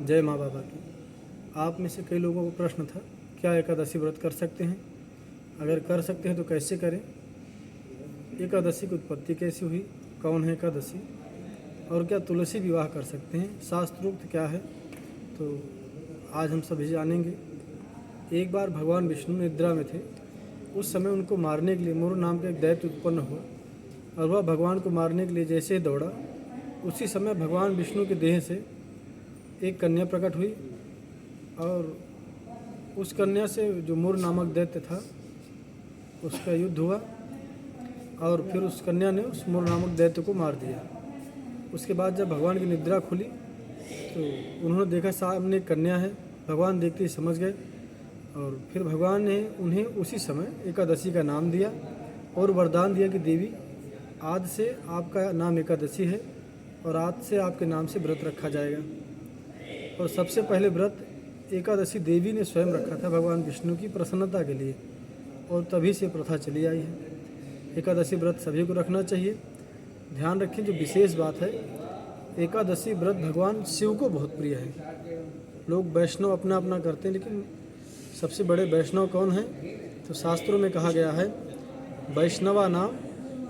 जय माँ बाबा की। आप में से कई लोगों को प्रश्न था, क्या एकादशी व्रत कर सकते हैं? अगर कर सकते हैं तो कैसे करें? एकादशी की उत्पत्ति कैसी हुई? कौन है एकादशी? और क्या तुलसी विवाह कर सकते हैं? शास्त्रोक्त क्या है? तो आज हम सभी जानेंगे। एक बार भगवान विष्णु निद्रा में थे। उस समय उनको मारने के लिए मुर नाम का एक दैत्य उत्पन्न हुआ और वह भगवान को मारने के लिए जैसे ही दौड़ा, उसी समय भगवान विष्णु के देह से एक कन्या प्रकट हुई और उस कन्या से जो मुर नामक दैत्य था उसका युद्ध हुआ और फिर उस कन्या ने उस मुर नामक दैत्य को मार दिया। उसके बाद जब भगवान की निद्रा खुली तो उन्होंने देखा सामने कन्या है। भगवान देखते ही समझ गए और फिर भगवान ने उन्हें उसी समय एकादशी का नाम दिया और वरदान दिया कि देवी, आज से आपका नाम एकादशी है और आज से आपके नाम से व्रत रखा जाएगा। और सबसे पहले व्रत एकादशी देवी ने स्वयं रखा था भगवान विष्णु की प्रसन्नता के लिए और तभी से प्रथा चली आई है। एकादशी व्रत सभी को रखना चाहिए। ध्यान रखें, जो विशेष बात है, एकादशी व्रत भगवान शिव को बहुत प्रिय है। लोग वैष्णव अपना अपना करते हैं, लेकिन सबसे बड़े वैष्णव कौन हैं? तो शास्त्रों में कहा गया है, वैष्णवा नाम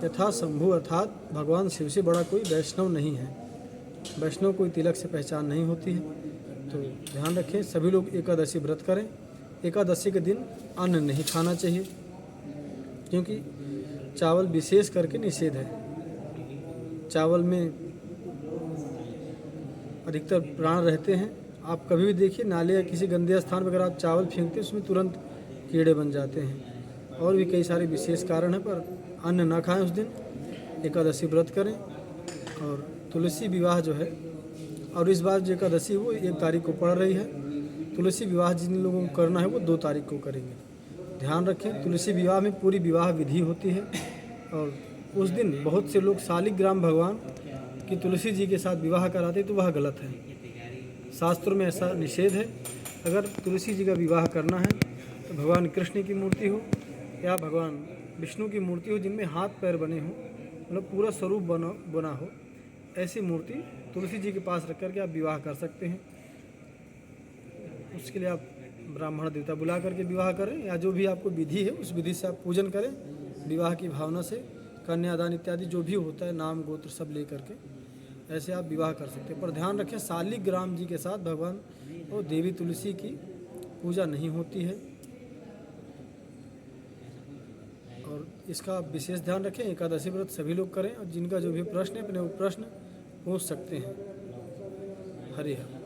यथा शंभु, अर्थात भगवान शिव से बड़ा कोई वैष्णव नहीं है। वैष्णव कोई तिलक से पहचान नहीं होती है। तो ध्यान रखें, सभी लोग एकादशी व्रत करें। एकादशी के दिन अन्न नहीं खाना चाहिए क्योंकि चावल विशेष करके निषेध है। चावल में अधिकतर प्राण रहते हैं। आप कभी भी देखिए, नाले या किसी गंदे स्थान पर अगर आप चावल फेंकते हैं उसमें तुरंत कीड़े बन जाते हैं। और भी कई सारे विशेष कारण हैं, पर अन्न ना खाएं उस दिन। एकादशी व्रत करें और तुलसी विवाह जो है, और इस बार जो एकादशी वो 1 तारीख को पड़ रही है। तुलसी विवाह जिन लोगों को करना है वो 2 तारीख को करेंगे। ध्यान रखें, तुलसी विवाह में पूरी विवाह विधि होती है और उस दिन बहुत से लोग शालिग्राम भगवान की तुलसी जी के साथ विवाह कराते, तो वह गलत है। शास्त्रों में ऐसा निषेध है। अगर तुलसी जी का विवाह करना है तो भगवान कृष्ण की मूर्ति हो या भगवान विष्णु की मूर्ति हो जिनमें हाथ पैर बने हों, मतलब पूरा स्वरूप बना हो, ऐसी मूर्ति तुलसी जी के पास रख करके आप विवाह कर सकते हैं। उसके लिए आप ब्राह्मण देवता बुला करके विवाह करें या जो भी आपको विधि है उस विधि से आप पूजन करें विवाह की भावना से। कन्यादान इत्यादि जो भी होता है, नाम गोत्र सब ले करके ऐसे आप विवाह कर सकते हैं। पर ध्यान रखें, शालिग्राम जी के साथ भगवान और देवी तुलसी की पूजा नहीं होती है और इसका विशेष ध्यान रखें। एकादशी व्रत सभी लोग करें और जिनका जो भी प्रश्न है अपने वो प्रश्न पूछ सकते हैं। हरि हर।